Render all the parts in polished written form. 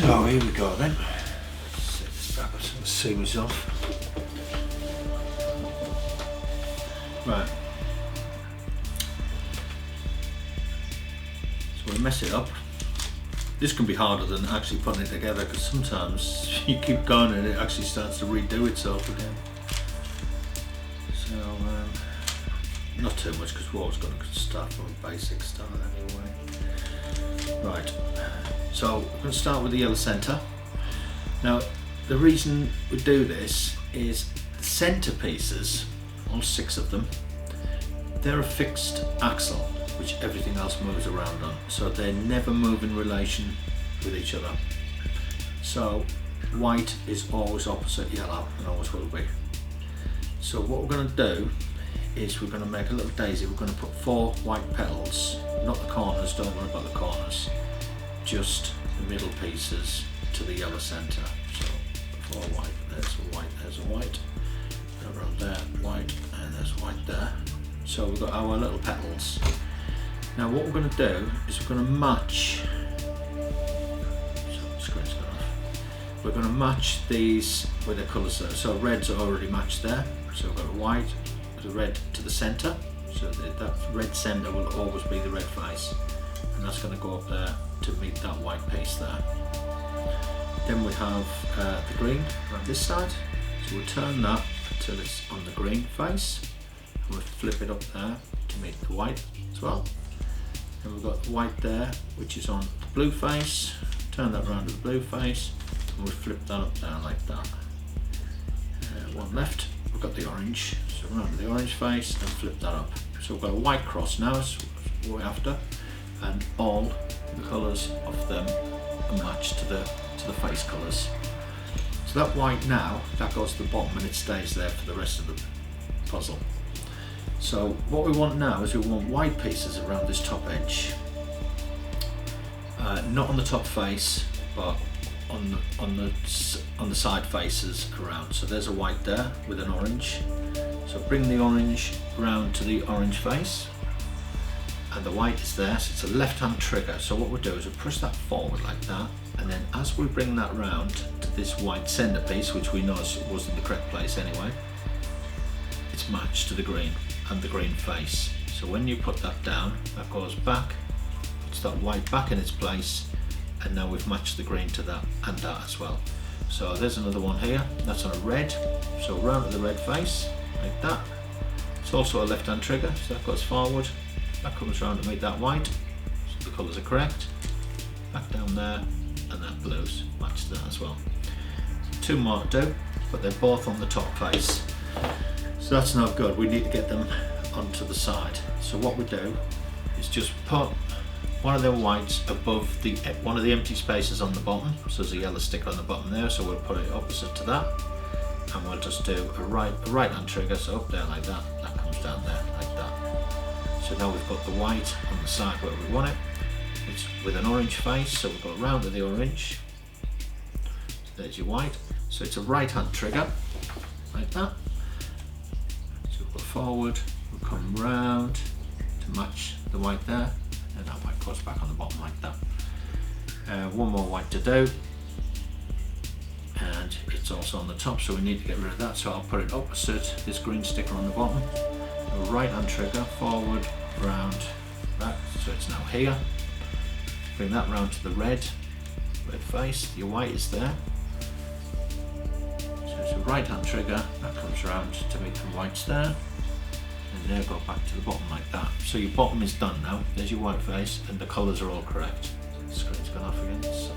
So here we go then. Set this back up so the seam's off. Right. So we mess it up. This can be harder than actually putting it together because sometimes you keep going and it actually starts to redo itself again. So not too much because we're always going to start from a basic start anyway. Right. So we're going to start with the yellow centre. Now the reason we do this is the centre pieces, all 6 of them, they're a fixed axle which everything else moves around on, so they never move in relation with each other. So white is always opposite yellow and always will be. So what we're going to do is we're going to make a little daisy. We're going to put 4 white petals, not the corners, don't worry about the corners, just the middle pieces to the yellow centre. So 4 white, there's a white, there's a white, and around there, white, and there's white there. So we've got our little petals. Now what we're going to do is we're going to match, so the screen's gone off. We're going to match these with the colours there. So red's already matched there. So we've got a white, the red to the centre. So that red centre will always be the red face. And that's going to go up there to meet that white piece there. Then we have the green around this side. So we'll turn that until it's on the green face. And we'll flip it up there to meet the white as well. And we've got the white there, which is on the blue face. Turn that around to the blue face, and we'll flip that up there like that. One left, we've got the orange. So around to the orange face and flip that up. So we've got a white cross now, is what we're after, and all the colours of them are matched to the face colours. So that white now, that goes to the bottom and it stays there for the rest of the puzzle. So what we want now is we want white pieces around this top edge, not on the top face, but on the side faces around. So there's a white there with an orange. So bring the orange round to the orange face, and the white is there. So it's a left-hand trigger. So what we'll do is we'll push that forward like that, and then as we bring that round to this white centerpiece, which we know was in the correct place anyway, it's matched to the green and the green face. So when you put that down, that goes back, puts that white back in its place, and now we've matched the green to that and that as well. So there's another one here, that's on a red, so round to the red face, like that. It's also a left-hand trigger, so that goes forward, that comes round to meet that white, so the colours are correct, back down there, and that blue's matched that as well. 2 more to do, but they're both on the top face. So that's not good, we need to get them onto the side. So what we do is just put one of the whites above one of the empty spaces on the bottom. So there's a yellow sticker on the bottom there, so we'll put it opposite to that. And we'll just do a right hand trigger, so up there like that, that comes down there like that. So now we've got the white on the side where we want it. It's with an orange face, so we'll go round to the orange. So there's your white. So it's a right hand trigger, like that. Forward, we'll come round to match the white there, and that white goes back on the bottom like that. One more white to do, and it's also on the top, so we need to get rid of that, so I'll put it opposite this green sticker on the bottom. A right hand trigger, forward, round, back, so it's now here. Bring that round to the red face, your white is there. So it's a right hand trigger, that comes round to meet the whites there. And there, go back to the bottom like that. So your bottom is done now. There's your white face, and the colours are all correct. The screen's gone off again. So.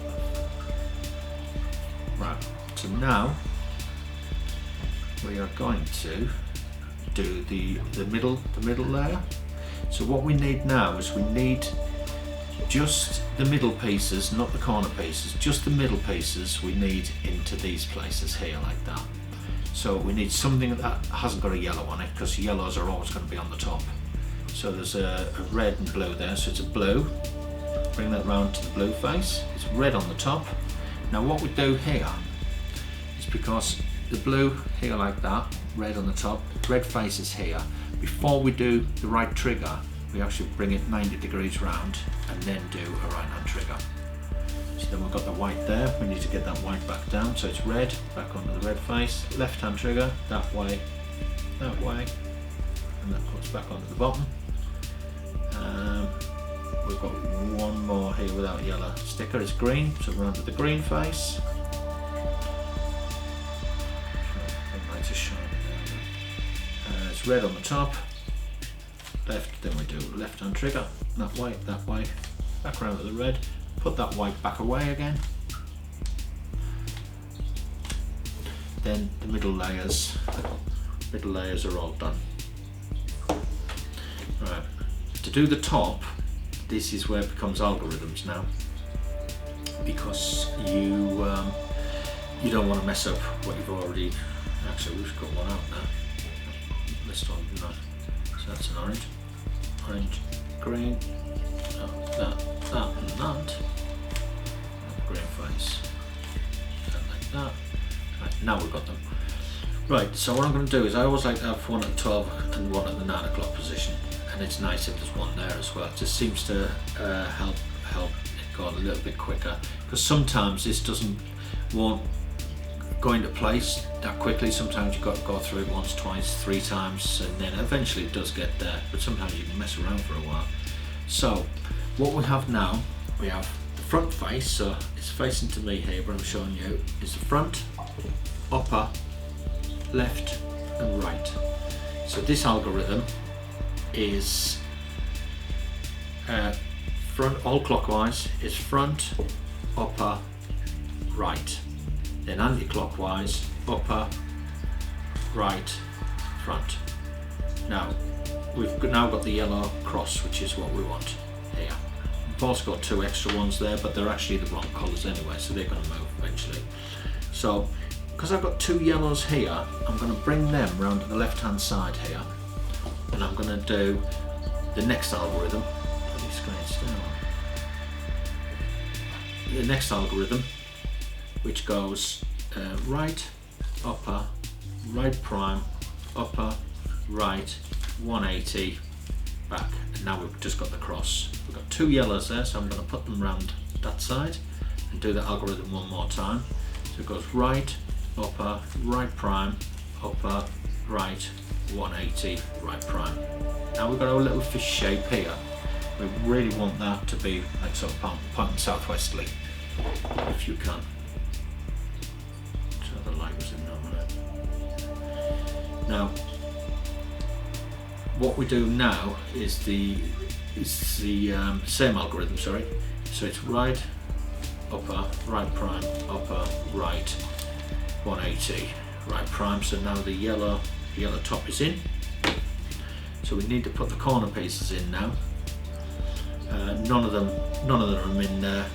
Right. So now we are going to do the middle layer. So what we need now is we need just the middle pieces, not the corner pieces. Just the middle pieces we need into these places here like that. So we need something that hasn't got a yellow on it, because yellows are always going to be on the top. So there's a red and blue there, so it's a blue. Bring that round to the blue face. It's red on the top. Now what we do here is, because the blue here like that, red on the top, red face is here. Before we do the right trigger, we actually bring it 90 degrees round and then do a right hand trigger. So Then we've got the white there, we need to get that white back down, so it's red, back onto the red face, left hand trigger, that way, and that comes back onto the bottom. We've got one more here without yellow sticker, it's green, so we're onto the green face. It's red on the top, left, then we do left hand trigger, that way, back around to the red, put that white back away again. Then the middle layers are all done. Right, to do the top, this is where it becomes algorithms now, because you don't want to mess up what you've already, actually we've got one out now. This one, no. So that's an orange, green, that, and that. Green face, like that. Right, now we've got them. Right, so what I'm going to do is I always like to have one at 12 and one at the 9 o'clock position, and it's nice if there's one there as well. It just seems to help it go a little bit quicker, because sometimes this won't go into place that quickly. Sometimes you've got to go through it once, twice, 3 times, and then eventually it does get there, but sometimes you can mess around for a while. So what we have now, we have the front face, so it's facing to me here, but I'm showing you is the front, upper, left and right. So this algorithm is front, all clockwise, is front, upper, right. Then anti-clockwise, upper, right, front. Now we've now got the yellow cross, which is what we want here. We've also got 2 extra ones there, but they're actually the wrong colours anyway, so they're going to move eventually. So because I've got 2 yellows here, I'm going to bring them round to the left hand side here, and I'm going to do the next algorithm. The next algorithm, which goes right, upper, right prime, upper, right, 180, back, and now we've just got the cross. We've got 2 yellows there, so I'm going to put them round that side and do the algorithm one more time. So it goes right, upper, right prime, upper, right, 180, right prime. Now we've got our little fish shape here. We really want that to be like sort of pointing southwesterly, if you can. So the light was in there a minute. Now, what we do now is the same algorithm, sorry. So it's right, upper, right prime, upper, right, 180, right prime. So now the yellow top is in. So we need to put the corner pieces in now. None of them are in there.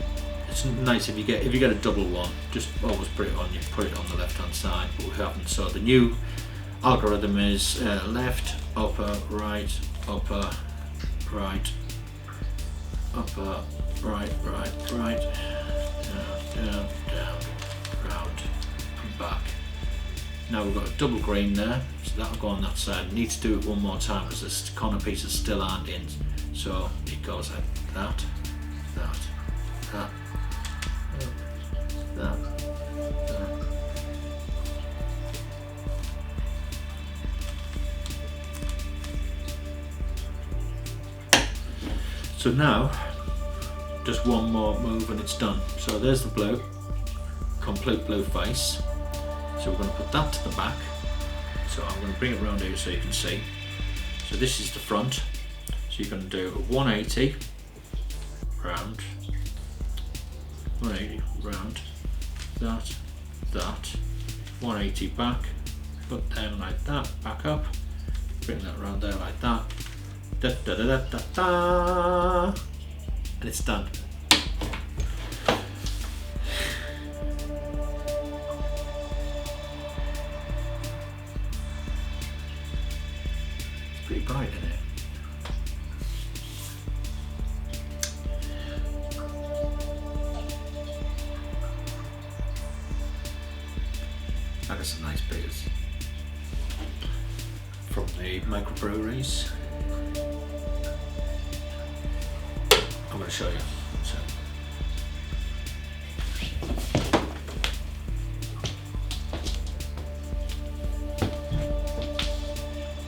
It's nice if you get a double one, just always put it on the left hand side, but we haven't. So the new algorithm is left, upper, right, upper, right, upper, right, down, round, and back. Now we've got a double green there, so that'll go on that side. Need to do it one more time because the corner pieces still aren't in. So it goes like that, that, that, that, that. So now, just one more move and it's done. So there's the blue, complete blue face. So we're going to put that to the back. So I'm going to bring it around here so you can see. So this is the front. So you're going to do a 180 round, 180 round, that, 180 back, put down like that, back up, bring that around there like that, da da da da da da, and it's done. It's pretty bright, isn't it? That is some nice beers from the microbreweries. I'm going to show you.